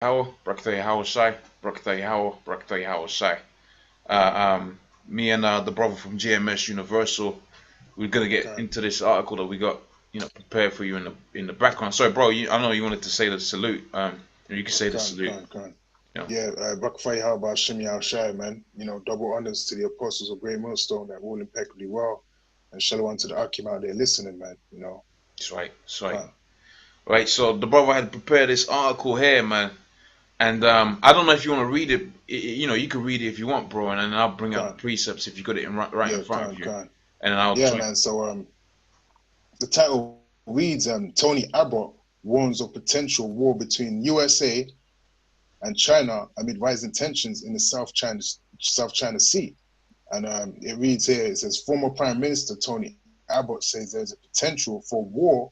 How, Brakatay How Shai, Brakatay How, Brakatay How Shai. Me and the brother from GMS Universal, we're gonna get Kind, into this article that we got, prepared for you in the background. Sorry, bro, I know you wanted to say the salute. You can say the salute. kind. You know, Yeah, Bakafai, how about Shimi Al Shai, man? You know, double honors to the apostles of Great Millstone that rule impeccably well. And shalom to the Akim out there listening, man. You know, that's right, that's right. kind, Right, so the brother had prepared this article here, man, and I don't know if you want to read it. You can read it if you want, bro, and then I'll bring out the kind. precepts if you got it right in Yeah, front of you, kind. and then I'll Yeah, join. man. So, the title reads, Tony Abbott warns of potential war between USA and China amid rising tensions in the South China Sea. And it reads here, it says, former Prime Minister Tony Abbott says there's a potential for war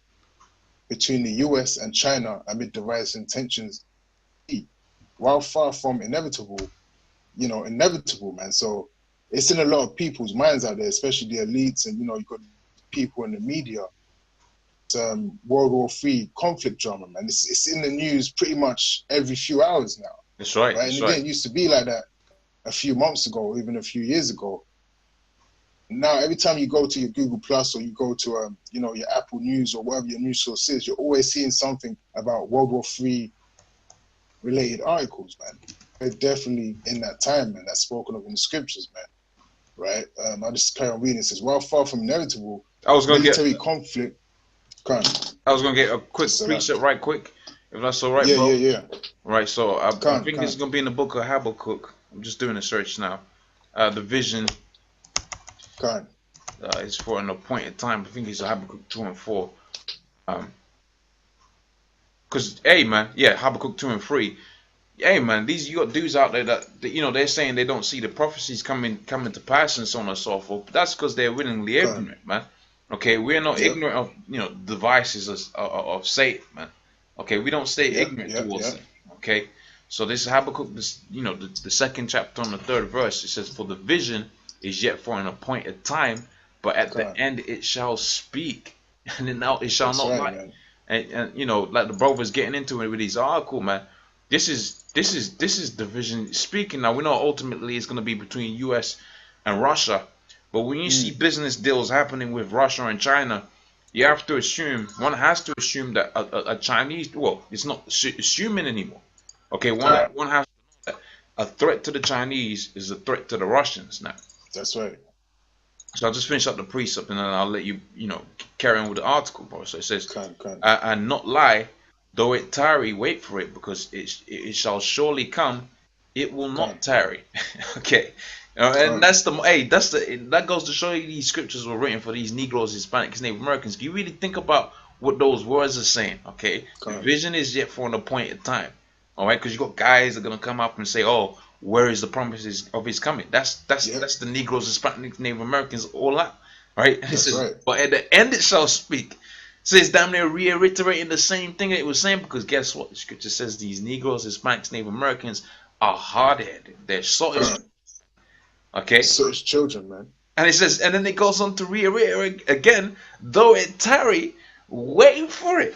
between the US and China amid the rising tensions. While far from inevitable, inevitable, man. So it's in a lot of people's minds out there, especially the elites, and you've got people in the media. World War III conflict drama, man. It's in the news pretty much every few hours now, That's right, right? And that's it right. didn't used to be like that a few months ago, or even a few years ago. Now, every time you go to your Google Plus or you go to your Apple News or whatever your news source is, you're always seeing something about World War III related articles, man. They're definitely in that time, man. That's spoken of in the scriptures, man. Right? I'll just carry on reading. It says, while far from inevitable, I was gonna get military conflict can I was gonna get a quick just preset right quick, if that's all right, yeah, bro. yeah, yeah. Right, so I think it's Can gonna be in the book of Habakkuk. I'm just doing a search now. The vision can is for an appointed time. I think it's Habakkuk 2 and 4. Um, cause hey man, yeah, Habakkuk 2 and 3. Hey man, these you got dudes out there that they're saying they don't see the prophecies coming to pass and so on and so forth. But that's because they're willingly can ignorant, man. Okay, we're not Yep, ignorant of devices of Satan, man. Okay, we don't stay yep, ignorant yep, towards yep. them. Okay, so this is Habakkuk, this the second chapter on the third verse. It says, "For the vision is yet for an appointed time, but at the Can end it shall speak, and then now it shall That's not right, lie." man. And like the brother's getting into it with his article, man. This is division speaking. Now we know ultimately it's going to be between U.S. and Russia, but when you see Mm, business deals happening with Russia and China, you have to assume one has to assume that a Chinese, well, it's not assuming anymore. Okay, can one has to know that a threat to the Chinese is a threat to the Russians now. That's right. So I'll just finish up the precept and then I'll let you, carry on with the article, bro. So it says, Can and not lie, though it tarry, wait for it, because it shall surely come. It will not can tarry. Okay, and can that goes to show you these scriptures were written for these Negroes, Hispanics, Native Americans. You really think about what those words are saying. Okay, the can vision is yet for an appointed time. All right, because you got guys that are gonna come up and say, "Oh, where is the promises of his coming?" Yep, That's the Negroes, Hispanic, Native Americans all out, right? And it that's says, right. "But at the end it shall speak." So it's damn near reiterating the same thing it was saying because guess what? The scripture says these Negroes, Hispanics, Native Americans are hard-headed. They're salt as Can okay. So it's children, man. And it says, and then it goes on to reiterate again, though it tarry, wait for it.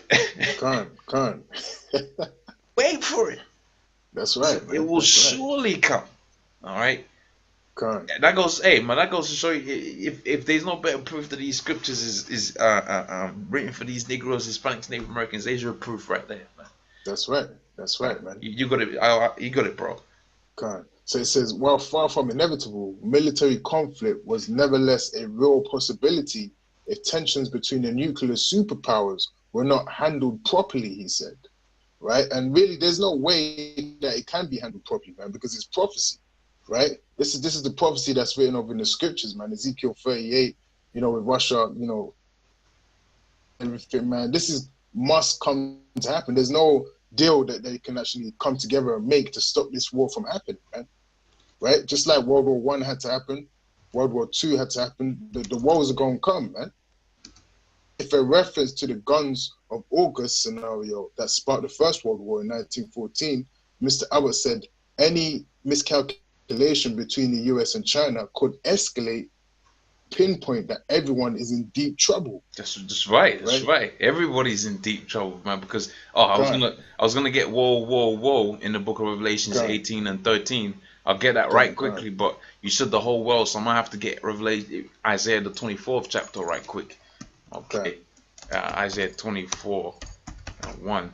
Can Wait for it. That's right, It man. will That's right. surely come. All right. Can That goes, hey man, that goes to show you if there's no better proof that these scriptures is written for these Negroes, Hispanics, Native Americans. There's your proof right there, man. That's right. That's Right. right, man. You got it. You got it, bro. Can So it says, while far from inevitable, military conflict was nevertheless a real possibility if tensions between the nuclear superpowers were not handled properly, he said. Right? And really, there's no way that it can be handled properly, man, because it's prophecy, right? This is the prophecy that's written over in the scriptures, man. Ezekiel 38, with Russia, everything, man. This is must come to happen. There's no deal that they can actually come together and make to stop this war from happening, man. Right? Just like World War One had to happen, World War Two had to happen. The wars are going to come, man. If a reference to the guns of August scenario that sparked the First World War in 1914, Mr. Abbott said any miscalculation between the US and China could escalate pinpoint that everyone is in deep trouble. That's right. That's right. Everybody's in deep trouble, man. Because I was gonna get whoa in the book of Revelations 18 and 13. I'll get that right quickly, but you said the whole world, so I'm gonna have to get Isaiah the 24th chapter right quick. Okay. Isaiah 24:1.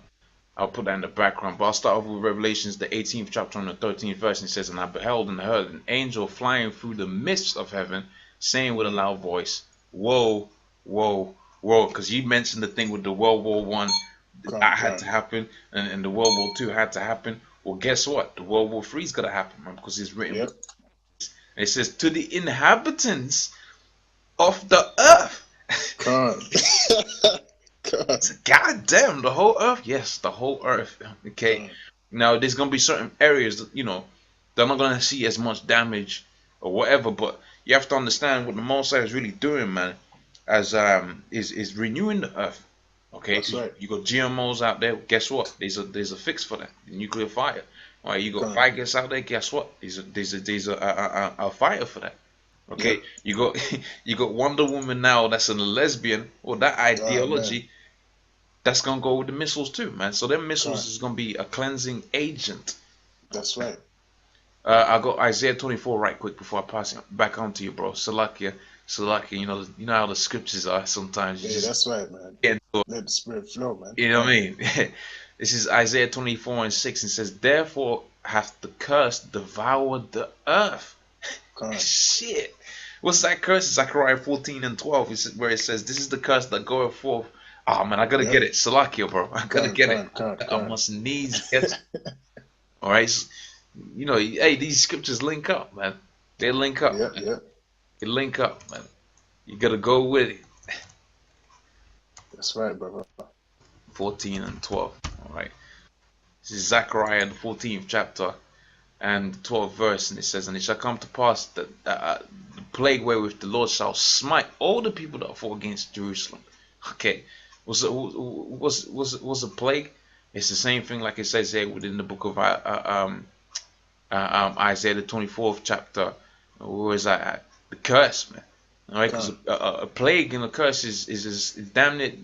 I'll put that in the background, but I'll start off with Revelations, the 18th chapter and the 13th verse. And it says, "And I beheld and heard an angel flying through the midst of heaven, saying with a loud voice, Woe, woe, woe." Because you mentioned the thing with the World War I that had to happen, and the World War II had to happen. Well, guess what? The World War III is going to happen, man, because it's written. Yep. It says, "To the inhabitants of the earth." God damn, the whole earth? Yes, the whole earth. Okay. Now, there's going to be certain areas that, they're not going to see as much damage or whatever, but you have to understand what the Most High is really doing, man, as is renewing the earth. Okay. That's right. You got GMOs out there. Guess what? There's a fix for that. Nuclear fire. All right. You got faggots out there. Guess what? There's a fire for that. Okay. Yep. You got Wonder Woman now. That's a lesbian. Or that ideology. That's gonna go with the missiles too, man. So them missiles is gonna be a cleansing agent. That's right. I got Isaiah 24 right quick before I pass it back on to you, bro. Salakia, you know how the scriptures are sometimes. That's right, man. Let the spirit flow, man. You know what I mean? This is Isaiah 24:6, and says, "Therefore hath the curse devoured the earth." Shit. What's that curse? Zechariah 14:12, where it says, "This is the curse that goeth forth." Oh man, I gotta get it. Salakia, bro. I gotta get it. I must needs get it. All right. Hey, these scriptures link up, man. They link up. Yeah. They link up, man. You gotta go with it. That's right, brother. 14 and 12. All right. This is Zechariah, the 14th chapter and the 12th verse, and it says, "And it shall come to pass that the plague wherewith the Lord shall smite all the people that fought against Jerusalem." Okay. Was a plague? It's the same thing like it says here within the book of Isaiah the 24th chapter. Where is that at? The curse, man. All right, because a plague and a curse is damn it.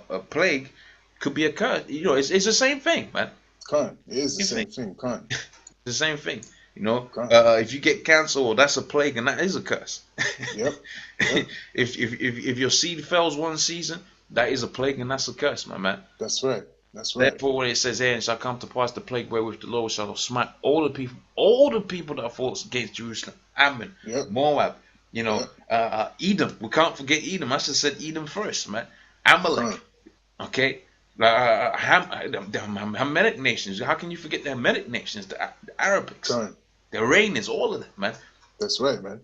A plague could be a curse. It's the same thing, man. It is the same thing. It's the same thing. If you get cancer, well, that's a plague and that is a curse. Yep. If your seed fails one season, that is a plague and that's a curse, my man. That's right. Therefore, when it says, "And shall come to pass the plague wherewith the Lord shall smite all the people that fought against Jerusalem, Ammon, Moab, Edom." We can't forget Edom. I should have said Edom first, man. Amalek, okay. The Hamitic nations. How can you forget the Hamitic nations? The Arabics, the Iranians, all of them, man. That's right, man.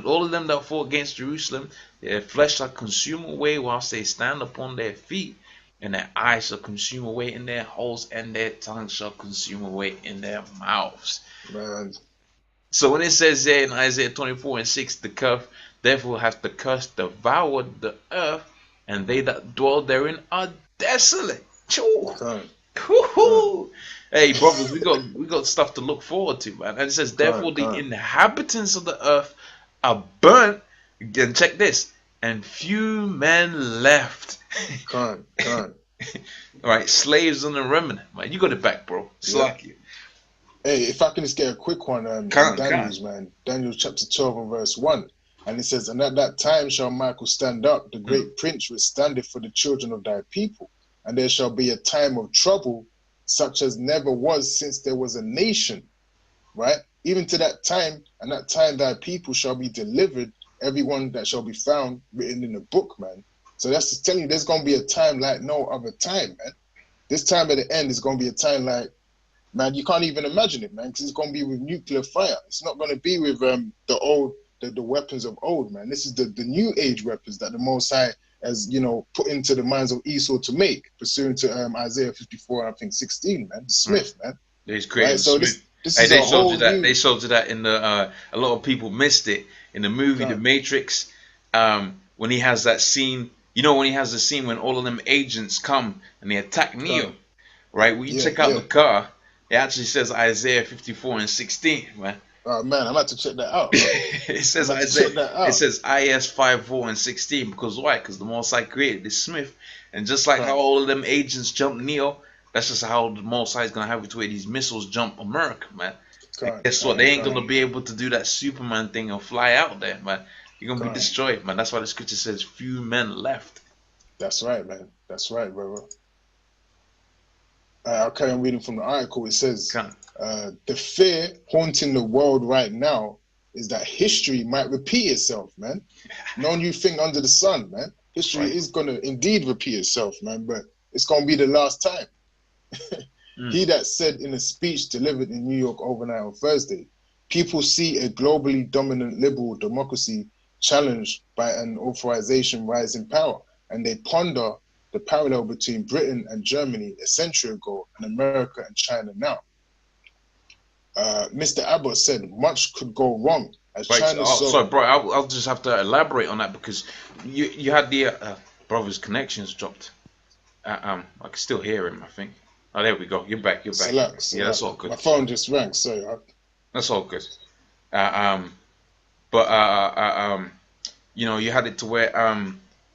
All of them that fought against Jerusalem, their flesh shall consume away whilst they stand upon their feet, and their eyes shall consume away in their holes, and their tongues shall consume away in their mouths. Man. So when it says there in Isaiah 24:6, therefore hath the curse devoured the earth, and they that dwell therein are desolate. Hey, brothers, we got stuff to look forward to, man. And it says, "Therefore the inhabitants of the earth are burnt." And check this, "and few men left." All right, slaves and the remnant, man. You got it back, bro. Slack. Hey, if I can just get a quick one, Daniel's, man. Daniel chapter 12 and verse 1. And it says, "And at that time shall Michael stand up, the great prince which standeth for the children of thy people. And there shall be a time of trouble, such as never was since there was a nation." Right? "Even to that time, and that time thy people shall be delivered, everyone that shall be found written in the book," man. So that's just telling you there's going to be a time like no other time, man. This time at the end is going to be a time like, man, you can't even imagine it, man, because it's going to be with nuclear fire. It's not going to be with the weapons of old, man. This is the new age weapons that the Most High has, put into the minds of Esau to make, pursuant to Isaiah 54, I think 16, man. The Smith, man. He's creating so Smith. This is they showed you that. They showed you that in the. A lot of people missed it in the movie The Matrix. When he has that scene, when he has the scene when all of them agents come and they attack Neo, right? When you check out the car, it actually says Isaiah 54:16, man. Oh man, I'm about to check that out. It I'm says about I to say check that it out. says IS 54 and 16 because why? Because the Most High created this Smith, and just like how Con, all of them agents jump Neo, that's just how the Most High is gonna have it to where these missiles jump America, man. And con, guess what? con, They ain't con, gonna be able to do that Superman thing and fly out there, man. You're gonna be con. destroyed, man. That's why the scripture says few men left. That's right, man. That's right, brother. I'll carry on reading from the article. It says, Come, the fear haunting the world right now is that history might repeat itself, man. No new thing under the sun, man. that's History right. is going to indeed repeat itself, man, but it's going to be the last time. Mm. He that said in a speech delivered in New York overnight on Thursday, people see a globally dominant liberal democracy challenged by an authorization rise in power, and they ponder the parallel between Britain and Germany a century ago and America and China now. Mr. Abbott said much could go wrong as Right. China So, saw. bro, I'll just have to elaborate on that because you had the brother's connections dropped. I can still hear him. I think. Oh, there we go. You're back. You're back. You're back. Select, Yeah, that's select. all good. My phone just rang, sorry. That's all good. Uh, um, but you had it to where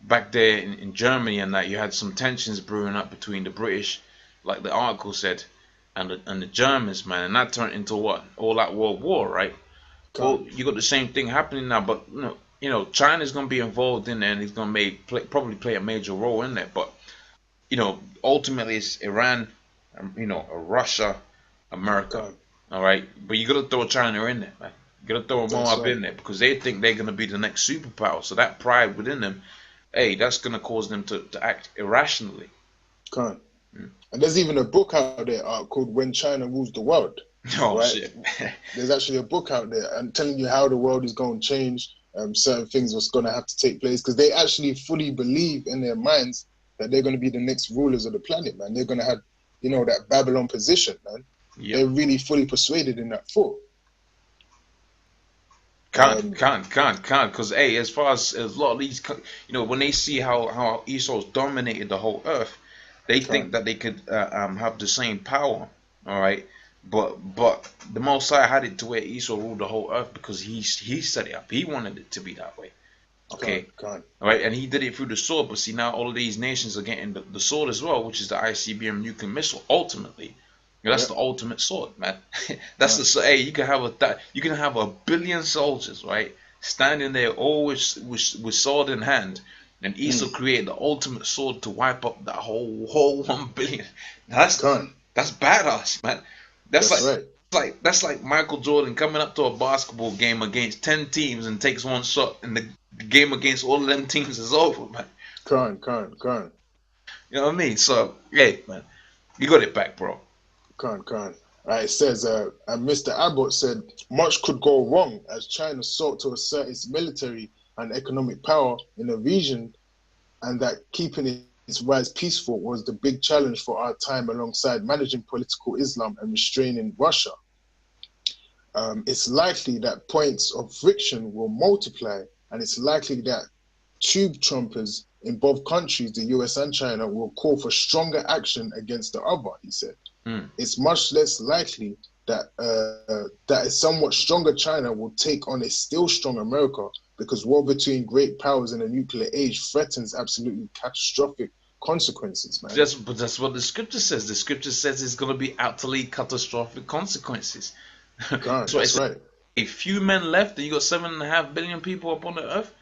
back there in Germany and that you had some tensions brewing up between the British, like the article said, and the Germans, man, and that turned into what? All out World War, right? Well, Can't, you got the same thing happening now, but China's gonna be involved in there, and he's gonna probably play a major role in there. But ultimately, it's Iran, Russia, America. can't. All right, but you gotta throw China in there, man. You gotta throw That's Moab right. in there because they think they're gonna be the next superpower. So that pride within them, hey, that's gonna cause them to act irrationally. Can't. Mm. And there's even a book out there called When China Rules the World, Oh right? shit. There's actually a book out there and telling you how the world is going to change, certain things what's going to have to take place because they actually fully believe in their minds that they're going to be the next rulers of the planet, man. They're going to have, that Babylon position, man. Yep. They're really fully persuaded in that thought. Can't, because hey, as far as a lot of these, when they see how Esau's dominated the whole earth, they think Can't, that they could have the same power, all right. But the Most High had it to where Esau ruled the whole earth because he set it up. He wanted it to be that way, okay, can't. all right, and he did it through the sword. But see, now all of these nations are getting the sword as well, which is the ICBM nuclear missile. Ultimately, that's Yep. the ultimate sword, man. That's Can't, the hey. You can have a billion soldiers, right, standing there, all with sword in hand, and Esau created the ultimate sword to wipe up that whole 1 billion. can't. That's badass, man. That's That's like right. that's like Michael Jordan coming up to a basketball game against 10 teams and takes one shot, and the game against all of them teams is over, man. Can't. You know what I mean? So, hey, man, you got it back, bro. Khan. It says, and Mr. Abbott said, much could go wrong as China sought to assert its military and economic power in the region, and that keeping its rise peaceful was the big challenge for our time alongside managing political Islam and restraining Russia. It's likely that points of friction will multiply, and it's likely that tube trumpers in both countries, the US and China, will call for stronger action against the other, he said. Mm. It's much less likely that that a somewhat stronger China will take on a still strong America because war between great powers in a nuclear age threatens absolutely catastrophic consequences, man. That's what the scripture says. The scripture says it's going to be utterly catastrophic consequences. God, So that's it's right. a few men left, and you got 7.5 billion people upon the earth.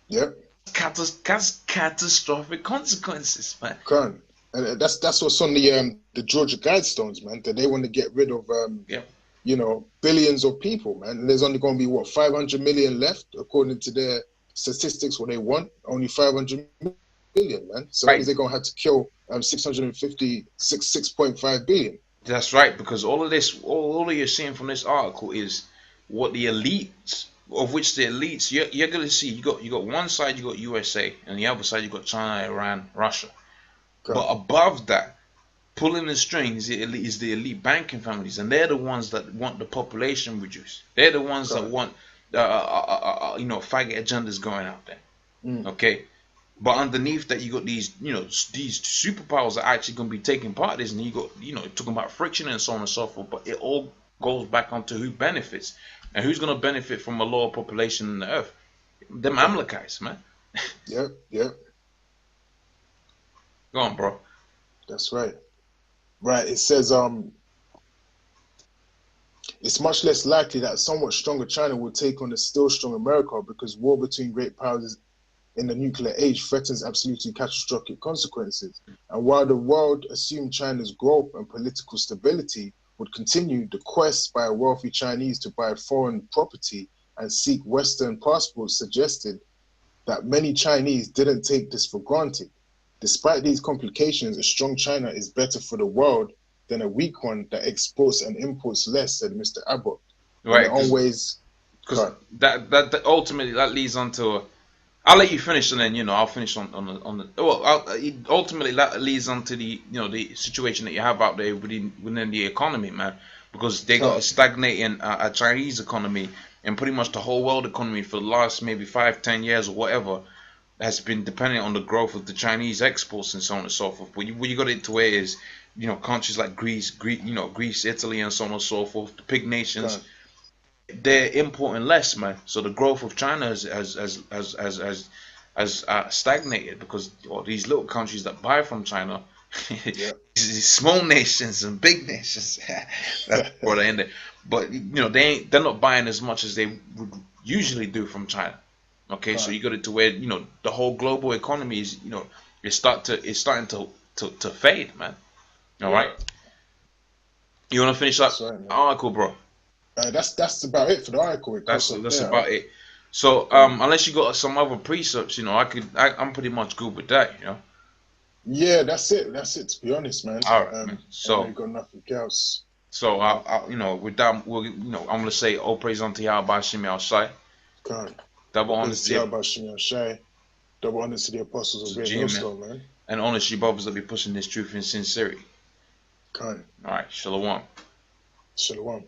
Yep. Catastrophic consequences, man. God. And that's what's on the Georgia Guidestones, man. That they want to get rid of Yeah. billions of people, man. And there's only going to be what 500 million left according to their statistics. What they want, only 500 million, man. So that Right. means they're going to have to kill 6.5 billion. That's right, because all of this, all you're seeing from this article is what the elites, of which the elites, you're going to see. You got one side, you got USA, and the other side, you got China, Iran, Russia. But God. above that, pulling the strings is the elite banking families, and they're the ones that want the population reduced. They're the ones that God. want, faggot agendas going out there. Mm. Okay, but underneath that, you got these superpowers that are actually going to be taking part in this, and you got talking about friction and so on and so forth. But it all goes back onto who benefits. And who's gonna benefit from a lower population in the earth? Them Amalekites, man. Yep, yep. Go on, bro. That's right. Right. It says it's much less likely that a somewhat stronger China will take on a still strong America because war between great powers in the nuclear age threatens absolutely catastrophic consequences. And while the world assumed China's growth and political stability would continue, the quest by a wealthy Chinese to buy foreign property and seek Western passports suggested that many Chinese didn't take this for granted. Despite these complications, a strong China is better for the world than a weak one that exports and imports less, said Mr. Abbott. Right, in their own ways. Because that ultimately that leads on to I'll let you finish, and then I'll finish on the. Well, ultimately that leads on to the the situation that you have out there within the economy, man, because they got a stagnating a Chinese economy, and pretty much the whole world economy for the last maybe 5-10 years or whatever has been dependent on the growth of the Chinese exports and so on and so forth. But you got it to where is countries like Greece, Italy, and so on and so forth, the big nations. They're importing less, man. So the growth of China has stagnated because these little countries that buy from China, these small nations and big nations, that's where they end it. But they're not buying as much as they would usually do from China. Okay, so you got it to where the whole global economy is it's starting to fade, man. All right. You want to finish that article, bro? That's about it for the article. That's about it. So unless you got some other precepts, I'm pretty much good with that, Yeah, that's it. That's it. To be honest, man. All right. So I got nothing else. So I with that, I'm gonna say all praise unto Yahweh Bashim Shai. Double honors to Yahweh Bashim Shai. Double honors to the apostles of Great Millstone, man. And honors to you brothers that be pushing this truth in sincerity. All right. Shalom. Shalom.